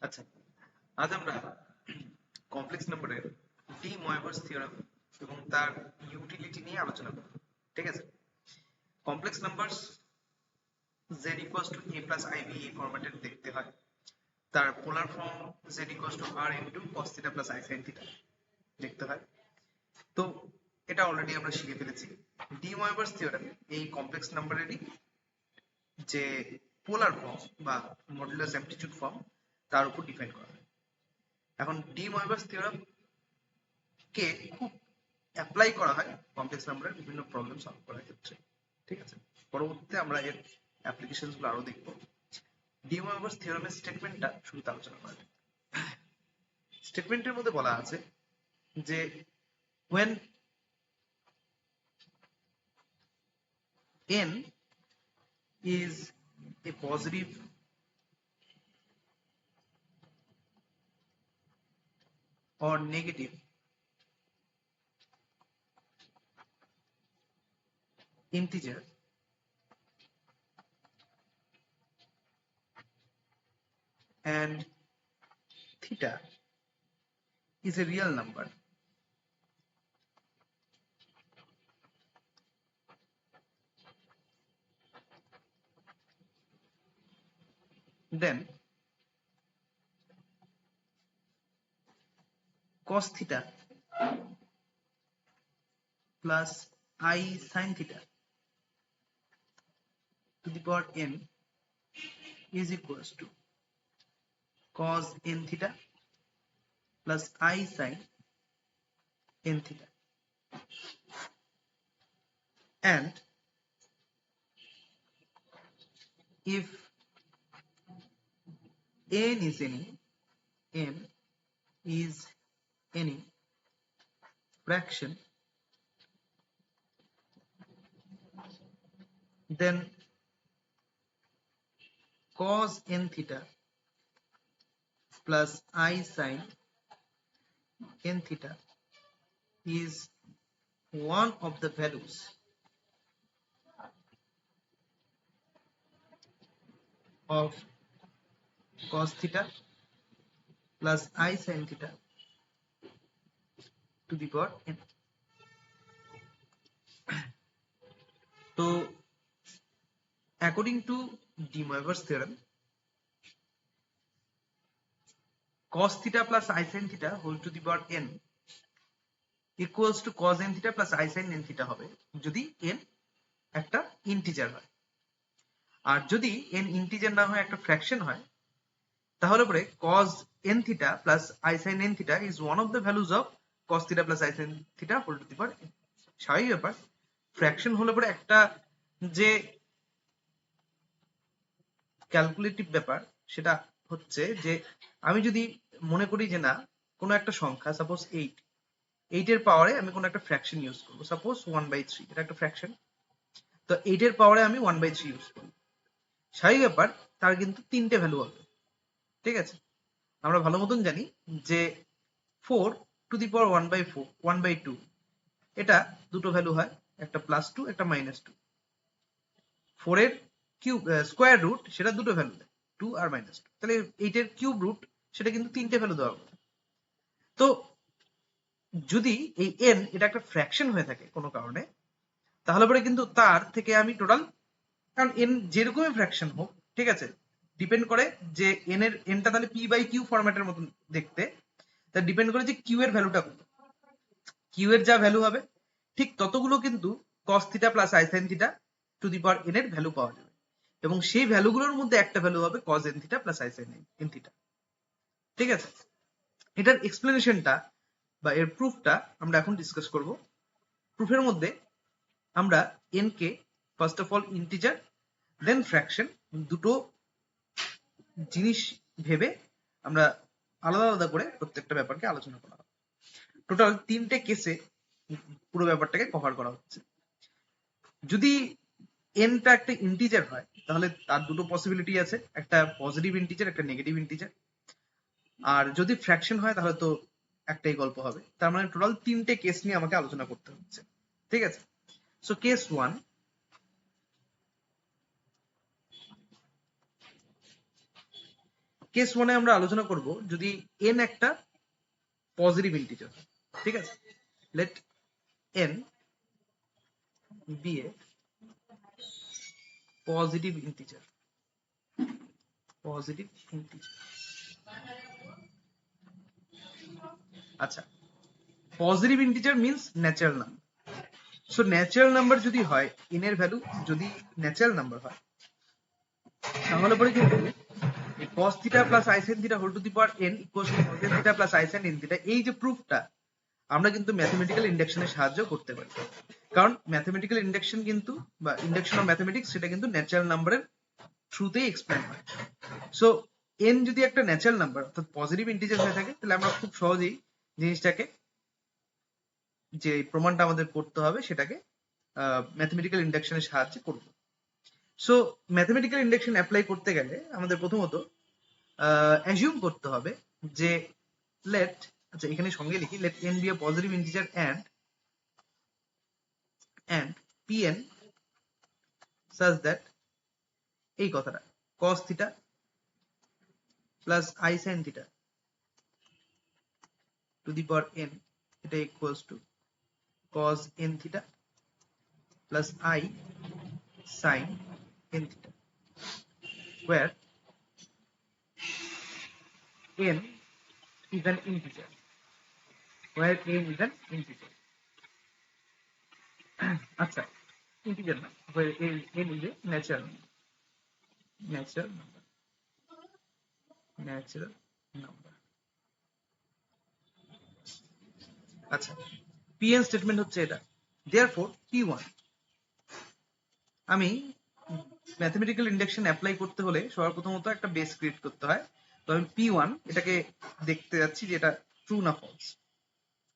আচ্ছা, আজ আমরা কমপ্লেক্স নাম্বারের ডি ময়ভার্স থিওরেম এবং তার ইউটিলিটি নিয়ে আলোচনা করব। ঠিক আছে? Complex numbers z equals to a plus ib এই ফরম্যাটে দেখতে হয়। তার polar form z equals to r into cos theta plus i sin theta দেখতে হয়। তো এটা অলরেডি আমরা শিখে ফেলেছি। ডি ময়ভার্স থিওরেম এই কমপ্লেক্স নাম্বারেরই যে পোলার ফর্ম বা মডুলাস অ্যামপ্লিটিউড ফর্ম তার উপর ডিপেন্ড করা হয়। এখন ডি ময়ভার্স থিওরেম কে খুব অ্যাপ্লাই করা হয় কমপ্লেক্স নাম্বারের বিভিন্ন প্রবলেম সলভ করার ক্ষেত্রে। ঠিক আছে? পরবর্তীতে আমরা এর অ্যাপ্লিকেশনস গুলো আরো দেখবো। ডি ময়ভার্স থিওরেমের স্টেটমেন্টটা শুরুতে আলোচনা করা যাক। স্টেটমেন্টের মধ্যে বলা আছে যে when n is a positive or negative integer and theta is a real number, then cos theta plus I sin theta to the power n is equals to cos n theta plus I sin n theta. And if n is any fraction, then cos n theta plus I sin n theta is one of the values of cos theta plus I sin theta to the power n. So according to De Moivre's theorem, cos theta plus I sin theta whole to the power n equals to cos n theta plus I sin n theta হবে যদি n একটা integer হয়। আর যদি n integer না হয় একটা fraction হয়, তাহলে পরে cos n theta plus I sin n theta is one of the values of cos theta plus I sin theta whole to the power n. স্বাভাবিক ব্যাপার, ফ্র্যাকশন হলে পরে একটা যে ক্যালকুলেটিভ ব্যাপার সেটা হচ্ছে যে আমি যদি মনে করি যে না কোনো একটা সংখ্যা সাপোজ 8 এর পাওয়ারে আমি কোনো একটা ফ্র্যাকশন ইউজ করবো, সাপোজ 1/3, এটা একটা ফ্র্যাকশন। তো 8 এর পাওয়ারে আমি 1/3 ইউজ করবো, স্বাভাবিক ব্যাপার তার কিন্তু তিনটে ভ্যালু হবে। ঠিক আছে? আমরা ভালো মতন জানি যে 4 টু দি পাওয়ার 1/4 1/2 এটা দুটো ভ্যালু হয়, একটা +2 একটা -2। 4 এর কিউব স্কোয়ার রুট সেটা দুটো ভ্যালু দেয়, 2 আর -2। তাহলে 8 এর কিউব রুট সেটা কিন্তু তিনটে ভ্যালু দেওয়া হবে। তো যদি এই n এটা একটা ফ্র্যাকশন হয়ে থাকে কোনো কারণে, তাহলে পরে কিন্তু তার থেকে আমি টোটাল, কারণ n যেরকমই ফ্র্যাকশন হোক, ঠিক আছে, ডিপেন্ড করে যে nটা তাহলে p/q ফরম্যাটের মতন দেখতে, তা ডিপেন্ড করে যে q এর ভ্যালুটা কত। q এর যা ভ্যালু হবে ঠিক ততগুলো কিন্তু cos theta plus i sin theta to the power n এর ভ্যালু পাওয়া যাবে, এবং সেই ভ্যালুগুলোর মধ্যে একটা ভ্যালু হবে cos n theta plus i sin n theta. ঠিক আছে? এটার এক্সপ্লেনেশনটা বা এর প্রুফটা আমরা এখন ডিসকাস করব। প্রুফের মধ্যে আমরা n কে first of all integer then fraction দুটো জিনিস ভেবে আমরা আলাদা আলাদা করে প্রত্যেকটা ব্যাপারকে আলোচনা করা হবে। টোটাল তিনটে কেসে পুরো ব্যাপারটাকে কভার করা হচ্ছে। যদি nটা একটা ইন্টিজার হয় তাহলে তার দুটো পসিবিলিটি আছে, একটা পজিটিভ ইন্টিজার একটা নেগেটিভ ইন্টিজার। আর যদি ফ্র্যাকশন হয় তাহলে তো একটাই গল্প হবে। তার মানে টোটাল তিনটে কেস নিয়ে আমাকে আলোচনা করতে হচ্ছে। ঠিক আছে? সো কেস 1, কেস 1 এ আমরা আলোচনা করব যদি n একটা পজিটিভ ইন্টিজার, ঠিক আছে, late n B A positive integer, positive integer. আচ্ছা, positive integer means natural number. So natural number যদি হয়, n এর ভ্যালু যদি ন্যাচারাল নাম্বার হয়, তাহলে পরে কিন্তু cos theta plus i sin theta whole to the power n equals to cos theta plus i sin n theta, এই যে প্রুফটা আমরা কিন্তু ম্যাথমেটিক্যাল ইন্ডাকশনের সাহায্যে করতে পারি। কারণ ম্যাথমেটিক্যাল ইন্ডাকশন কিন্তু বা ইন্ডাকশন অফ ম্যাথমেটিক্স সেটা কিন্তু ন্যাচারাল নাম্বারের থ্রুতেই এক্সপ্লেন হয়। সো n যদি একটা ন্যাচারাল নাম্বার অর্থাৎ পজিটিভ ইন্টিজার হয়ে থাকে, তাহলে আমরা খুব সহজেই জিনিসটাকে, যে প্রমাণটা আমাদের করতে হবে সেটাকে ম্যাথমেটিক্যাল ইন্ডাকশনের সাহায্যে করব। সো ম্যাথমেটিক্যাল ইন্ডাকশন অ্যাপ্লাই করতে গেলে আমাদের প্রথমত অ্যাজিউম করতে হবে যে লেট, আচ্ছা এখানে সঙ্গে লিখি, let n be a positive integer and pn such that এই কথাটা cos theta plus i sin theta to the power n, এটা equals to cos n theta plus i sin n theta, where n is an integer, where n is an integer. আচ্ছা, integer না, where n is a natural number, natural number, natural number. আচ্ছা, pn statement হচ্ছে এটা। therefore p1, আমি mathematical induction apply করতে হলে সবার প্রথমত একটা বেস ক্রিয়েট করতে হয়। তো আমি p1 এটাকে দেখতে যাচ্ছি যে এটা ট্রু না ফলস।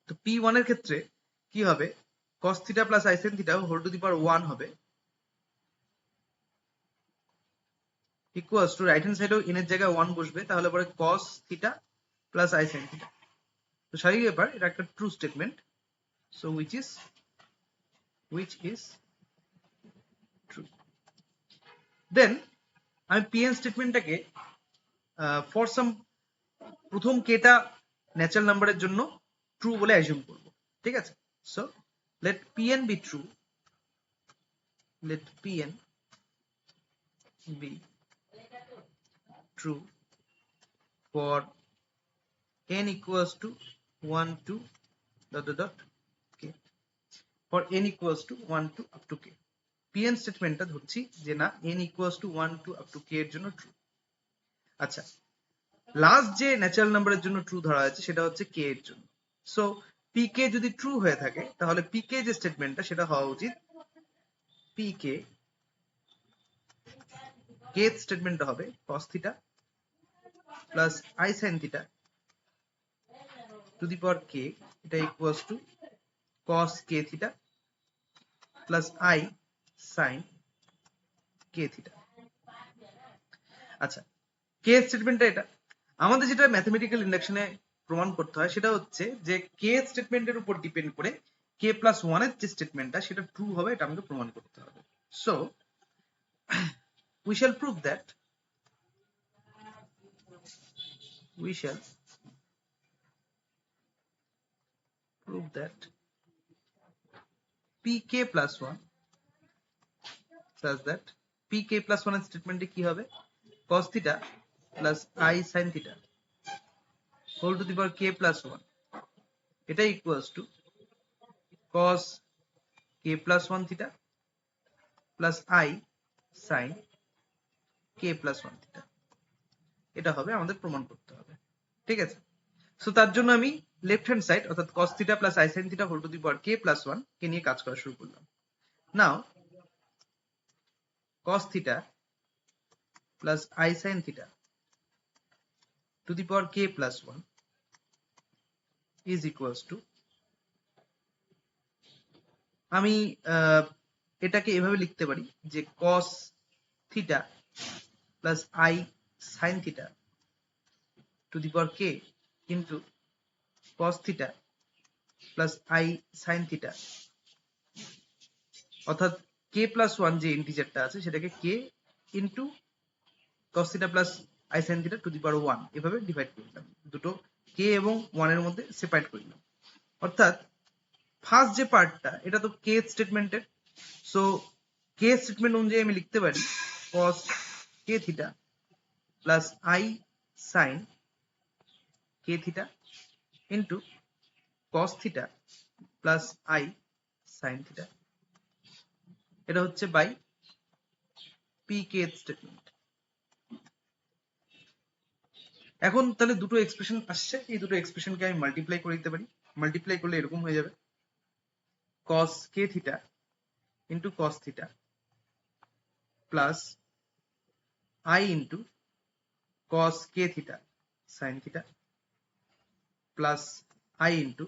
তো p1 এর ক্ষেত্রে কি হবে, cos theta plus i sin theta whole to the power 1 হবে, ইকুয়ালস টু রাইট হ্যান্ড সাইডেও n এর জায়গায় 1 বসবে, তাহলে পরে cos theta plus i sin theta. তো স্বাভাবিক ব্যাপার, এটা একটা true statement. So which is true. Then আমি pn স্টেটমেন্টটাকে ফর সাম প্রথম কেটা ন্যাচারাল নাম্বারের জন্য ট্রু বলে অ্যাজিউম করব, ঠিক আছে। So let pn be true, let pn be true for n equals to 1 to dot k, for n equals to 1 to up to k. pn স্টেটমেন্টটা ধরছি যে না n equals to 1 to up to k এর জন্য true. আচ্ছা, last যে natural নাম্বারের জন্য true ধরা আছে সেটা হচ্ছে k এর জন্য। সো pk যদি ট্রু হয়ে থাকে, তাহলে pk যে স্টেটমেন্টটা সেটা হওয়া উচিত pk, kth স্টেটমেন্টটা হবে cos theta plus i sin theta to the power k, এটা equals to cos k theta plus i sin k theta. আচ্ছা, k স্টেটমেন্টটা এটা। আমাদের যেটা ম্যাথমেটিক্যাল ইন্ডাকশনে প্রমাণ করতে হয় সেটা হচ্ছে যে k স্টেটমেন্টের উপর ডিপেন্ড করে k প্লাস 1 এর যে স্টেটমেন্টটা সেটা ট্রু হবে, এটা আমাকে প্রমাণ করতে হবে। So we shall prove that pk plus 1 such that pk plus 1 এর স্টেটমেন্টে কি হবে, cos theta plus i sin theta whole to the power k plus 1, এটা equals to cos k plus 1 theta plus i sin k plus 1 theta. এটা হবে আমাদের প্রমাণ করতে হবে, ঠিক আছে। সো তার জন্য আমি লেফট হ্যান্ড সাইড অর্থাৎ cos theta plus i sin theta whole to the power k plus 1 কে নিয়ে কাজ করা শুরু করলাম। Now cos theta plus i sin theta to the power k plus 1 is equals to, আমি এটাকে এভাবে লিখতে পারি যে cos theta plus i sin theta to the power k into cos theta plus i sin theta, অর্থাৎ k plus 1 যে ইন্টিজারটা আছে সেটাকে k into cos theta plus i sin theta to the power 1 এভাবে ডিভাইড করলাম, দুটো k এবং 1 এর মধ্যে সেপারেট করলাম। অর্থাৎ ফার্স্ট যে পার্টটা এটা তো k স্টেটমেন্টের, সো k স্টেটমেন্ট অনুযায়ী আমি লিখতে পারি cos k theta plus i sin k theta into cos theta plus i sin theta, এটা হচ্ছে বাই pk স্টেটমেন্ট। এখন তাহলে দুটো এক্সপ্রেশন আসছে, এই দুটো এক্সপ্রেশনকে আমি মাল্টিপ্লাই করে দিতে পারি। মাল্টিপ্লাই করলে এরকম হয়ে যাবে cos k theta into cos theta plus i into cos k theta sin theta plus i into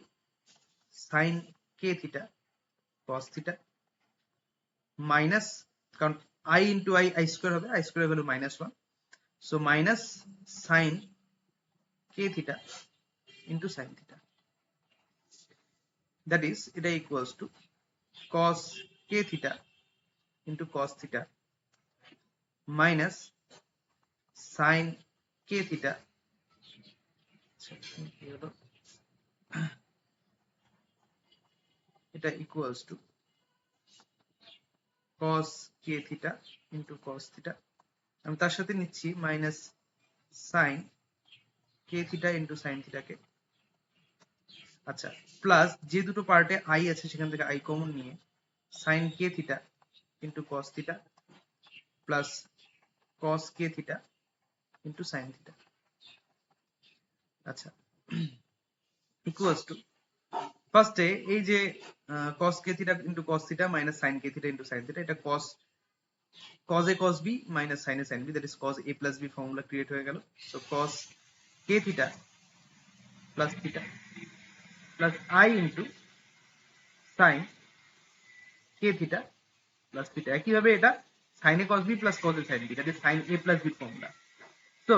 sin k theta cos theta minus, কারণ i ইন্টু i স্কোয়ার হবে, i square value -1, so minus sin k theta into sin theta, that is এটা equals to cos k theta into cos theta minus sin k theta, এটা equals to cos k theta into cos theta, আমি তার সাথে নিচ্ছি minus sin k theta into sin থিটাকে, আচ্ছা plus যে দুটো পার্টে i আছে সেখান থেকে i কমন নিয়ে sin k theta into cos theta plus cos k theta into sin theta, আচ্ছা ইকুয়ালস টু ফার্স্টে এই যে cos k theta into cos theta minus sin k theta into sin theta, এটা cos a cos b minus sin a sin b, that is cos a plus b formula create হয়ে গেল। So cos k theta plus theta plus i into sin k theta plus theta, একইভাবে এটা sin a cos b plus cos a sin b, that is sin a plus b formula. তো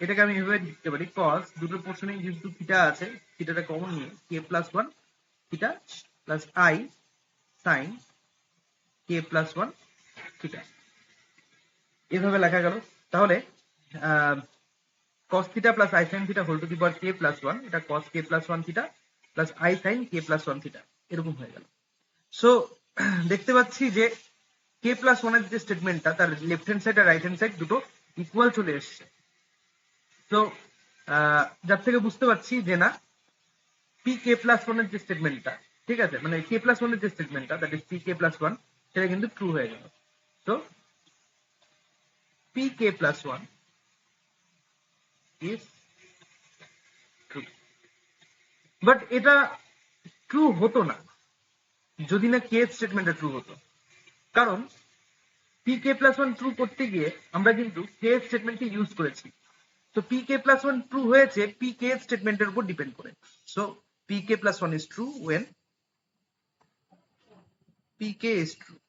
এটাকে আমি এভাবে লিখতে পারি cos দুটোর পোর্শনে যেহেতু থিটা আছে, থিটাটা কমন নিয়ে k plus 1 theta plus i sin k plus 1 theta, এভাবে লেখা গেল। তাহলে cos theta plus i sin theta whole to the power k plus 1, এটা cos k plus 1 theta plus i sin k plus 1 theta, এরকম হয়ে গেল। So দেখতে পাচ্ছি যে k প্লাস 1 এর যে স্টেটমেন্টটা তার লেফট হ্যান্ড সাইড আর রাইট হ্যান্ড সাইড দুটো ইকুয়াল চলে এসছে। তো যার থেকে বুঝতে পারছি যে না pk প্লাস 1 এর যে স্টেটমেন্টটা, ঠিক আছে, মানে k প্লাস 1 এর যে স্টেটমেন্টটা দ্যাট ইজ pk প্লাস 1, সেটা কিন্তু ট্রু হয়ে গেল। তো pk plus 1 is true, but এটা ট্রু হতো না যদি না k স্টেটমেন্টটা ট্রু হতো, কারণ pk প্লাস 1 ট্রু করতে গিয়ে আমরা কিন্তু k স্টেটমেন্টকে ইউজ করেছি। তো pk প্লাস 1 ট্রু হয়েছে pk স্টেটমেন্টের উপর ডিপেন্ড করে। So pk plus 1 is true when pk is true।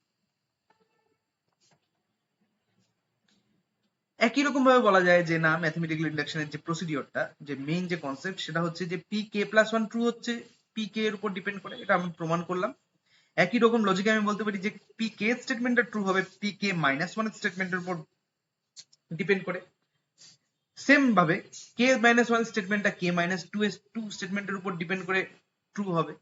একই রকম ভাবে বলা যায় যে না ম্যাথমেটিক্যাল ইন্ডাকশনের যে প্রসিডিওরটা, যে মেইন যে কনসেপ্ট, সেটা হচ্ছে যে pk প্লাস 1 ট্রু হচ্ছে pk এর উপর ডিপেন্ড করে, এটা আমি প্রমাণ করলাম। একই রকম লজিকে আমি বলতে পারি যে pk স্টেটমেন্টটা ট্রু হবে pk মাইনাস 1 স্টেটমেন্টের উপর ডিপেন্ড করে। সেম ভাবে k মাইনাস 1 স্টেটমেন্টটা k মাইনাস 2 স্টেটমেন্টের উপর ডিপেন্ড করে ট্রু হবে।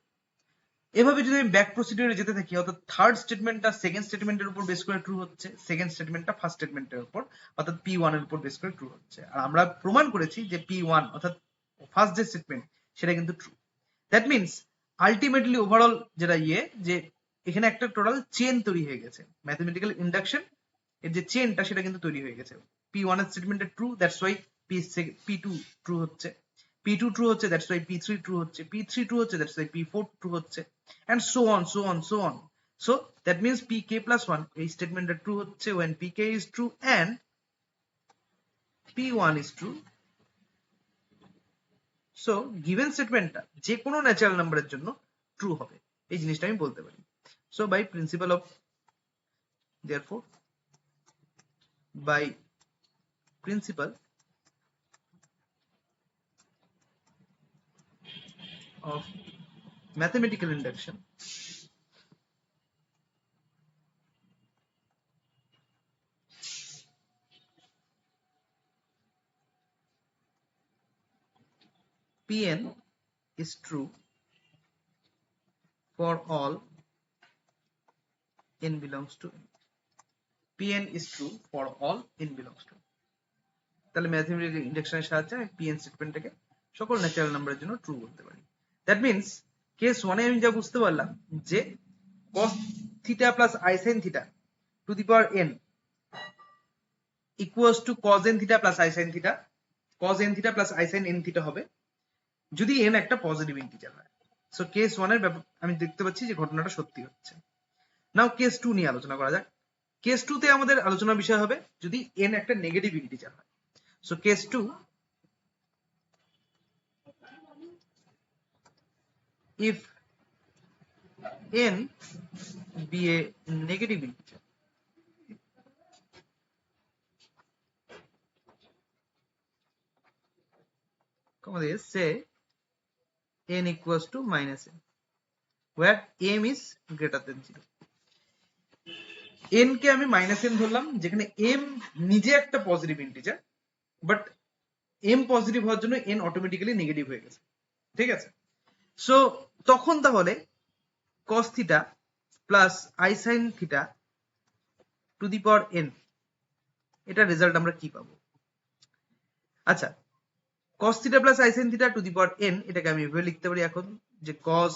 এভাবে যদি আমি ব্যাক প্রসিডিওরে যেতে থাকি, অর্থাৎ থার্ড স্টেটমেন্টটা সেকেন্ড স্টেটমেন্টের উপর বেস করে ট্রু হচ্ছে, সেকেন্ড স্টেটমেন্টটা ফার্স্ট স্টেটমেন্টের উপর অর্থাৎ p1 এর উপর বেস করে ট্রু হচ্ছে, আর আমরা প্রমাণ করেছি যে p1 অর্থাৎ ফার্স্ট যে স্টেটমেন্ট সেটা কিন্তু true. That means ultimately overall যেটা যে এখানে একটা টোটাল চেন তৈরি হয়ে গেছে, ম্যাথমেটিক্যাল ইন্ডাকশন এর যে চেনটা সেটা কিন্তু তৈরি হয়ে গেছে। p1 এর স্টেটমেন্টটা true, that's why p2 true হচ্ছে, p2 ট্রু হচ্ছে, দ্যাটস ওয়াই p3 ট্রু হচ্ছে, p3 ট্রু হচ্ছে, দ্যাটস ওয়াই p4 ট্রু হচ্ছে, and so on so on so on। so that means pk plus 1 এই স্টেটমেন্টটা ট্রু হচ্ছে when pk is true and p1 is true। so given স্টেটমেন্টটা যে কোনো natural নাম্বারের জন্য true হবে, এই জিনিসটা আমি বলতে পারি। so by principle of therefore by principle of mathematical induction, Pn is true for all n belongs to n. Pn is true for all n belongs to n. তাহলে ম্যাথমেটিক্যাল ইন্ডাকশনের সাহায্যে আমি Pn স্টেটমেন্টটাকে সকল ন্যাচারাল নাম্বারের জন্য true করতে পারি। That means case 1 এ আমি যা বুঝতে পারলাম যে cos theta plus i sin theta to the power n equals to cos n theta plus i sin theta, cos n theta plus i sin n theta হবে যদি n একটা positive integer হয়। So case 1 এর আমি দেখতে পাচ্ছি যে ঘটনাটা সত্যি হচ্ছে। নাও কেস 2 নিয়ে আলোচনা করা যাক। কেস 2 তে আমাদের আলোচনার বিষয় হবে যদি n একটা নেগেটিভ ইন্টিজার হয়। So case 2, if n be a negative integer, say n equals to minus n, where m is greater than 0. n কে আমি মাইনাস n ধরলাম যেখানে m নিজে একটা positive integer, but m positive হওয়ার জন্য n automatically negative হয়ে গেছে। ঠিক আছে, সো তখন তাহলে cos theta plus i sin theta to the power n, এটা রেজাল্ট আমরা কি পাবো? আচ্ছা, cos theta plus i sin theta to the power n, এটাকে আমি এভাবে লিখতে পারি এখন যে cos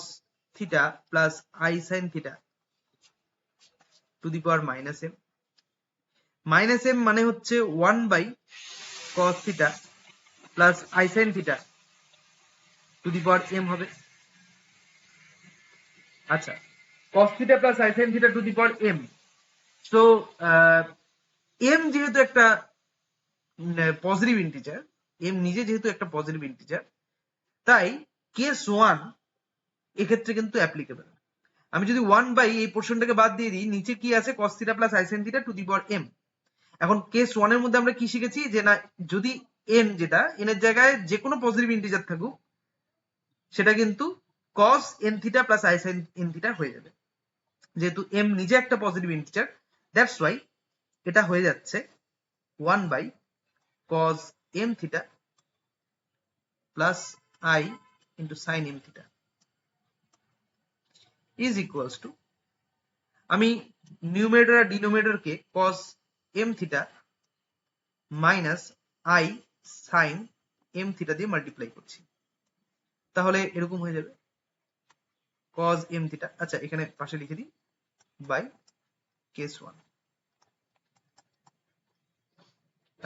theta plus i sin theta to the power minus m। Minus m মানে হচ্ছে 1 by cos theta plus i sin theta to the power m হবে। আচ্ছা, cos theta plus i sin theta to the power m, so m যেহেতু একটা positive integer, m নিজে যেহেতু একটা positive integer, তাই কেস 1 এক্ষেত্রে কিন্তু অ্যাপ্লিকেবল। আমি যদি 1 বাই এই পোর্শনটাকে বাদ দিয়ে দিই, নিচে কি আছে cos theta plus i sin theta to the power m। এখন কেস 1 এর মধ্যে আমরা কি শিখেছি যে না, যদি n যেটা n এর জায়গায় যে কোনো পজিটিভ ইন্টিজার থাকুক সেটা কিন্তু cos n theta plus i sin n theta হয়ে যাবে। যেহেতু m নিজে একটা পজিটিভ ইন্টিজার, দ্যাটস ওয়াই এটা হয়ে যাচ্ছে 1 by cos m theta plus i into sin m theta is equals to, আমি নিউমেরেটর আর ডিনোমিনেটরকে cos m theta minus i sin m theta দিয়ে মাল্টিপ্লাই করছি, তাহলে এরকম হয়ে যাবে cos m থিটা, আচ্ছা এখানে পাশে লিখে দিই, বাই কেস 1।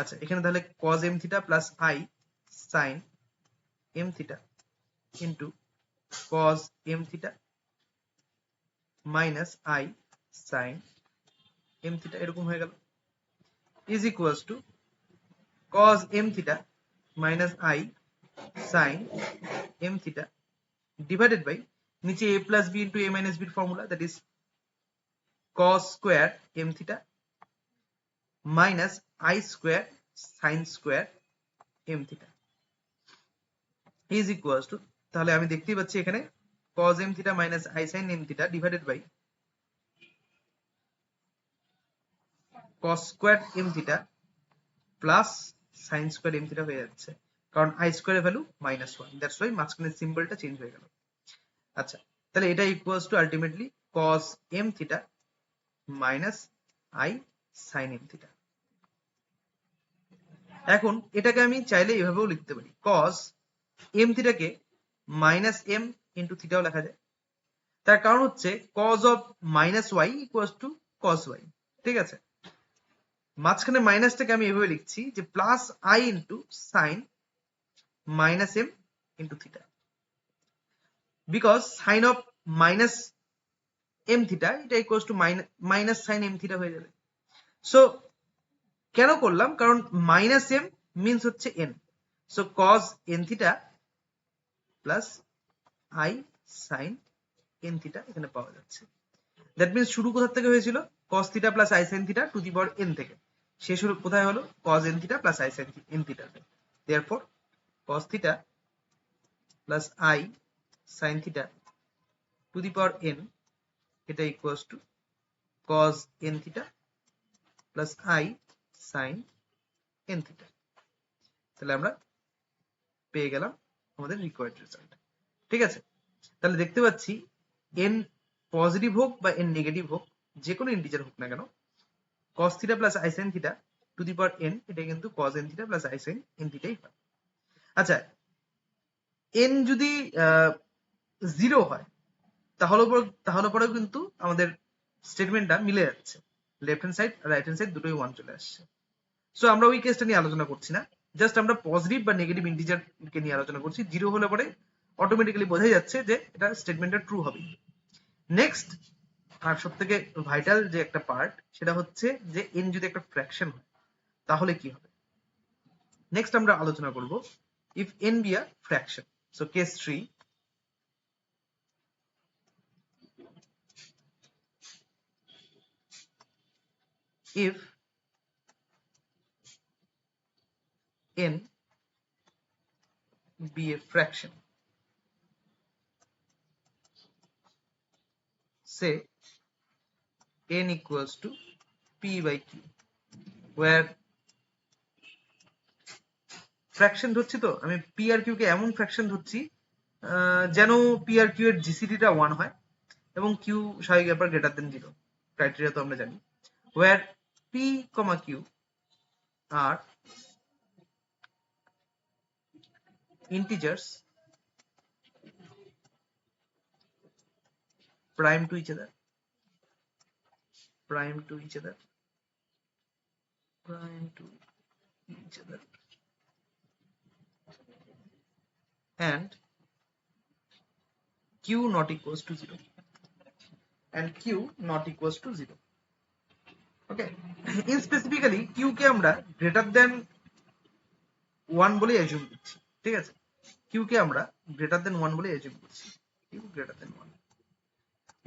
আচ্ছা, এখানে তাহলে cos m theta plus i sin m theta into cos m theta minus i sin m theta এরকম হয়ে গেল, is equals to cos m theta minus i sin m theta divided by নিচে a plus b into a minus b formula, that is cos square m theta minus i square sin square m theta is equals to, তাহলে আমি দেখতেই পাচ্ছি এখানে cos m theta minus i sin m theta divided by cos square m theta plus sin square m theta হয়ে যাচ্ছে, কারণ i square এর value -1, that's why মাঝখানের সিম্বলটা চেঞ্জ হয়ে গেল। আচ্ছা, তাহলে এটা equals to ultimately cos m theta minus i sin m theta. এখন এটাকে আমি চাইলে এভাবেও লিখতে পারি, cos m থিটাকে মাইনাস m ইন্টু থিটাও লেখা যায়। তার কারণ হচ্ছে cos of minus y equals to cos y। ঠিক আছে, মাঝখানে মাইনাসটাকে আমি এভাবে লিখছি যে plus i into sine minus m into theta, because sine of minus m theta এটা equals to minus sine m theta হয়ে যাবে। সো কেন করলাম, কারণ মাইনাস m মিনস হচ্ছে n, so cos n theta plus i sine n theta এখানে পাওয়া যাচ্ছে। দ্যাট মিনস শুরু কোথা থেকে হয়েছিল, cos theta plus i sin theta to the power n থেকে, শেষ হলো কোথায় হলো cos n theta plus i sin n theta. Therefore cos theta plus i sin theta to the power n, এটা equals to cos n theta plus i sin n theta. তাহলে আমরা পেয়ে গেলাম আমাদের রিকোয়ার্ড রেজাল্ট। ঠিক আছে, তাহলে দেখতে পাচ্ছি n পজিটিভ হোক বা n নেগেটিভ হোক, যে কোনো ইন্টিজার হোক না কেন, cos theta plus i sin theta to the power n, এটা কিন্তু cos n theta plus i sin n থিটাই হয়। আচ্ছা, n যদি 0 হয় তাহলে পরেও কিন্তু আমাদের স্টেটমেন্টটা মিলে যাচ্ছে, লেফট হ্যান্ড সাইড আর রাইট হ্যান্ড সাইড দুটোই 1 চলে আসছে। সো আমরা ওই কেসটা নিয়ে আলোচনা করছি না, জাস্ট আমরা পজিটিভ বা নেগেটিভ ইন্টিজার কে নিয়ে আলোচনা করছি। 0 হলে পরে অটোমেটিক্যালি বোঝা যাচ্ছে যে এটা স্টেটমেন্টটা ট্রু হবে। নেক্সট আর সব থেকে ভাইটাল যে একটা পার্ট, সেটা হচ্ছে যে n যদি একটা ফ্র্যাকশন হয় তাহলে কি হবে। নেক্সট আমরা আলোচনা করব if n be a fraction. So case 3, if n be a fraction, say n equals to p by q, where fraction ধরছি, তো আমি p আর q কে এমন ফ্র্যাকশন ধরছি যেন p আর q এর জিসিডিটা 1 হয় এবং q স্বাভাবিক ব্যাপার গ্রেটার দেন 0, ক্রাইটেরিয়া তো আমরা জানি, where p, q are integers prime to each other, prime to each other, prime to each other, and q not equals to 0, and q not equals to 0. Okay, in specifically q কে আমরা greater than 1 বলে assume করছি। ঠিক আছে, q কে আমরা greater than 1 বলে assume করছি, q greater than 1,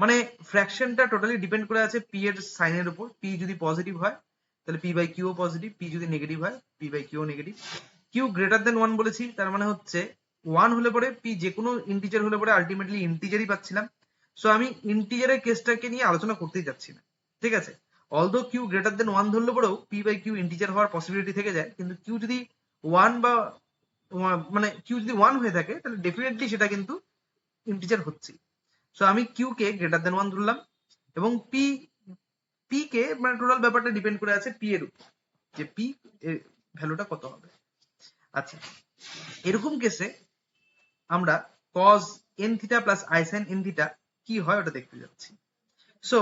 মানে ফ্র্যাকশনটা totally depend করে আছে p এর সাইনের উপর। p যদি পজিটিভ হয় তাহলে p বাই q ও পজিটিভ, p যদি নেগেটিভ হয় p বাই q ও নেগেটিভ। q গ্রেটার দেন 1 বলেছি, তার মানে হচ্ছে 1 হলে পরে p যে কোনো ইন্টিজার হলে পরে আলটিমেটলি ইন্টিজারই পাচ্ছিলাম। সো আমি ইন্টিজারের কেসটাকে নিয়ে আলোচনা করতেই যাচ্ছি না। ঠিক আছে, অলদো q গ্রেটার দেন 1 ধরলে পরেও p বাই q ইন্টিজার হওয়ার পসিবিলিটি থেকে যায়, কিন্তু q যদি 1 বা মানে q যদি 1 হয়ে থাকে তাহলে ডেফিনেটলি সেটা কিন্তু ইন্টিজার হচ্ছে। সো আমি q কে গ্রেটার দেন 1 ধরলাম এবং p কে মানে টোটাল ব্যাপারটা ডিপেন্ড করে আছে p এর উপর, যে p এর ভ্যালুটা কত হবে। আচ্ছা, এরকম কেসে আমরা cos n theta plus i sin n theta কি হয় ওটা দেখতে যাচ্ছি। সো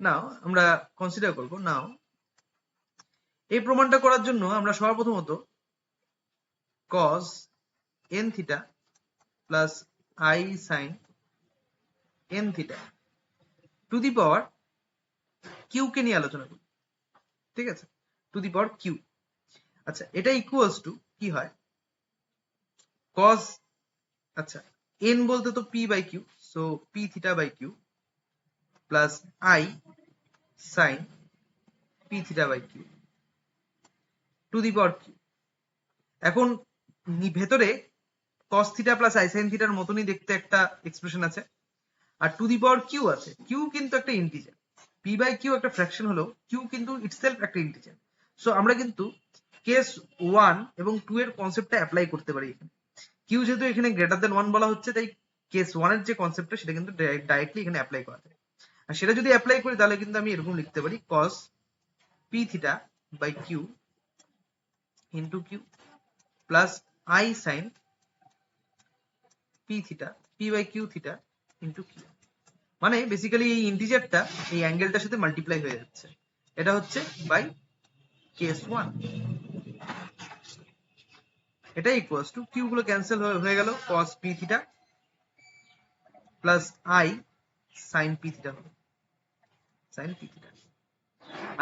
নাও আমরা কনসিডার করব, নাও এই প্রমাণটা করার জন্য আমরা সর্বপ্রথমত cos n theta plus i sin n theta to the power q কে নিয়ে আলোচনা করি। ঠিক আছে, টু দি পাওয়ার q। আচ্ছা, এটা ইকুয়ালস টু কি হয়, cos, আচ্ছা n বলতে তো p by q, so p theta by q plus i sin p theta by q to the power q। এখন ভেতরে cos theta plus i sin থিটার মতনই দেখতে একটা এক্সপ্রেশন আছে, আর টু দি পাওয়ার q আছে। q কিন্তু একটা ইন্টিজার, p বাই q একটা ফ্র্যাকশন হলো, q কিন্তু ইটসেলফ একটা ইন্টিজার। সো আমরা কিন্তু কেস 1 এবং 2 এর কনসেপ্টটা অ্যাপ্লাই করতে পারি এখানে। q যেহেতু এখানে গ্রেটার দেন 1 বলা হচ্ছে, তাই কেস 1 এর যে কনসেপ্টটা সেটা কিন্তু ডাইরেক্টলি এখানে অ্যাপ্লাই করা যায়। আর সেটা যদি অ্যাপ্লাই করি তাহলে কিন্তু আমি এরকম লিখতে পারি cos p theta by q into q plus i sin p theta p by q theta into q। মানে বেসিক্যালি এই ইন্টিজারটা এই অ্যাঙ্গেলটার সাথে মাল্টিপ্লাই হয়ে যাচ্ছে, এটা হচ্ছে বাই কেস 1। এটা ইকুয়ালস টু q গুলো ক্যান্সেল হয়ে গেল, cos p theta plus i sin p theta হলো, sin p থিটা।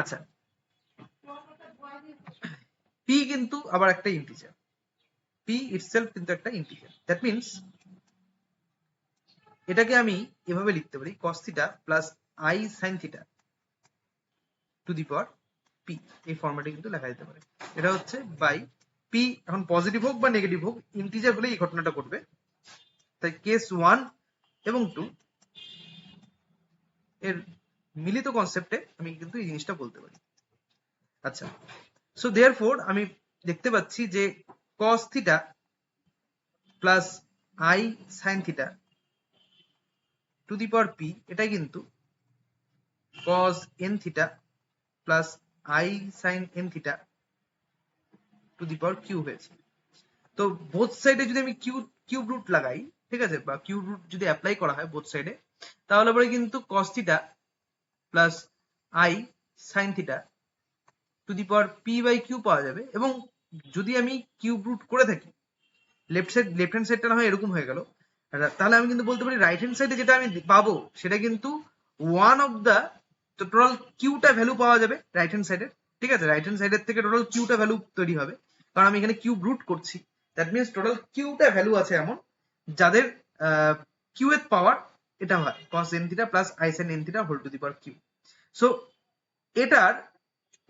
আচ্ছা, p কিন্তু আবার একটা ইন্টিজার, p ইটসেলফ কিন্তু একটা ইন্টিজার। দ্যাট মিন্স এটাকে আমি এভাবে লিখতে পারি cos theta plus i sin theta to the power p, এই ফরম্যাটে কিন্তু লেখা যেতে পারে। এটা হচ্ছে বাই p, এখন পজিটিভ হোক বা নেগেটিভ হোক ইন্টিজার হলে এই ঘটনাটা ঘটবে, তাই কেস 1 এবং 2 এর মিলিত কনসেপ্টে আমি কিন্তু এই জিনিসটা বলতে পারি। আচ্ছা, সো দেয়ারফর আমি দেখতে পাচ্ছি যে cos theta plus I sin theta to the power p, এটাই কিন্তু cos n theta plus I sin n theta to the power q হয়েছে। তো বোথ সাইডে যদি আমি কিউব রুট লাগাই, ঠিক আছে, বা কিউব রুট যদি অ্যাপ্লাই করা হয় বোথ সাইডে, তাহলে পরে কিন্তু cos theta plus I sin theta to the power p by q পাওয়া যাবে। এবং যদি আমি কিউব রুট করে থাকি, লেফট হ্যান্ড সাইডটা না হয় এরকম হয়ে গেল, তাহলে আমি কিন্তু বলতে পারি রাইট হ্যান্ড সাইডে যেটা আমি পাবো সেটা কিন্তু ওয়ান অফ দা, তো টোটাল কিউটা ভ্যালু পাওয়া যাবে রাইট হ্যান্ড সাইডের, ঠিক আছে, রাইট হ্যান্ড সাইডের থেকে টোটাল কিউটা ভ্যালু তৈরি হবে, কারণ আমি এখানে কিউব রুট করছি। দ্যাট মিনস টোটাল কিউটা ভ্যালু আছে এমন যাদের কিউ এর পাওয়ার এটা হয় cos n theta plus I sin n theta whole to the power Q. So এটার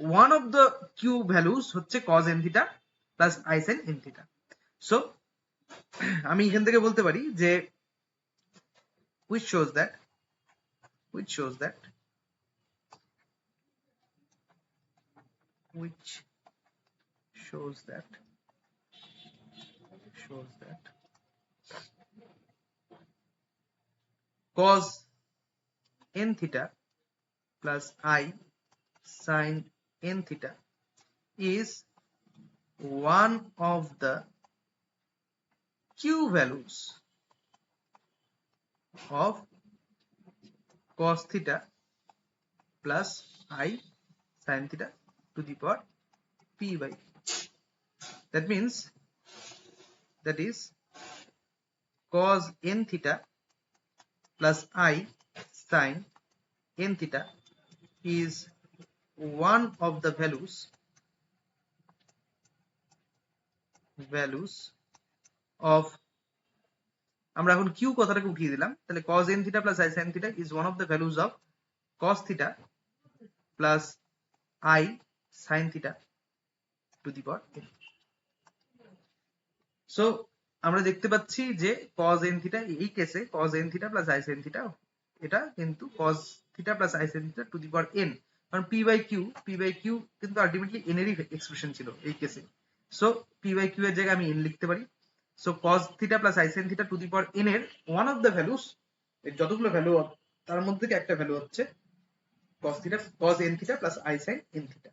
one of the Q values হচ্ছে cos n theta plus I sin n theta। So আমি এখান থেকে বলতে পারি যে which shows that which shows that cos n theta plus I sin n theta is one of the q values of cos theta plus I sin theta to the power p by q. That means that is cos n theta plus I sin n theta is one of the values of, আমরা এখন q কথাটাকে উঠিয়ে দিলাম, তাহলে cos n theta plus I sin theta is one of the values of cos theta plus I sin theta to the power n. So আমরা দেখতে পাচ্ছি যে cos n theta এই কেসে cos n theta plus I sin theta, এটা কিন্তু cos theta plus I sin theta to the power n, কারণ p by q কিন্তু আলটিমেটলি n এরই এক্সপ্রেশন ছিল এই কেসে। সো p by q এর জায়গায় আমি n লিখতে পারি। So cos theta plus I sin theta to the power n এর ওয়ান অফ দ্য ভ্যালুস, এর যতগুলো ভ্যালু তার মধ্যে থেকে একটা ভ্যালু হচ্ছে cos n theta plus I sin n theta।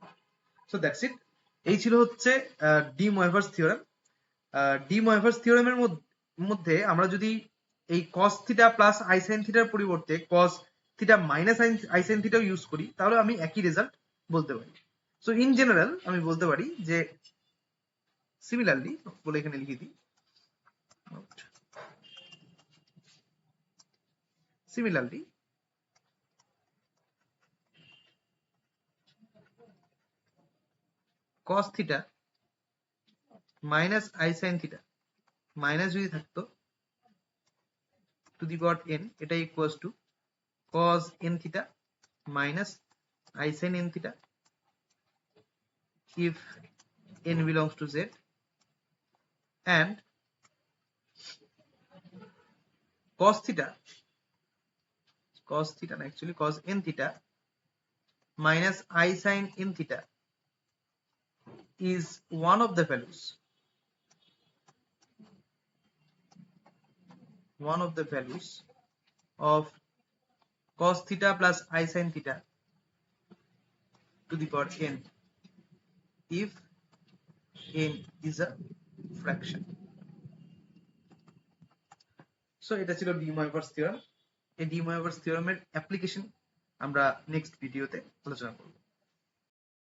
So that's it. এই ছিল হচ্ছে ডি ময়ভার্স থিওরেম। ডি ময়ভার্স থিওরেমের মধ্যে আমরা যদি এই cos theta plus I sin theta এর পরিবর্তে cos theta minus I sin theta use করি, তাহলে আমি একই রেজাল্ট বলতে পারি। সো ইন জেনারেল আমি বলতে পারি যে সিমিলারলি বলে এখানে লিখে দিই, similarly cos theta minus I sin theta, minus যদি থাকতো টু দি পাওয়ার n, এটা equals to cos n theta minus I sin n theta if n belongs to z, and cos theta actually cos n theta minus I sin n theta is one of the values of cos theta plus I sin theta to the power n if n is a fraction. So এটা ছিল D ময়ভার্স theorem. এই D ময়ভার্স থিওরেমের application আমরা next ভিডিওতে আলোচনা করব।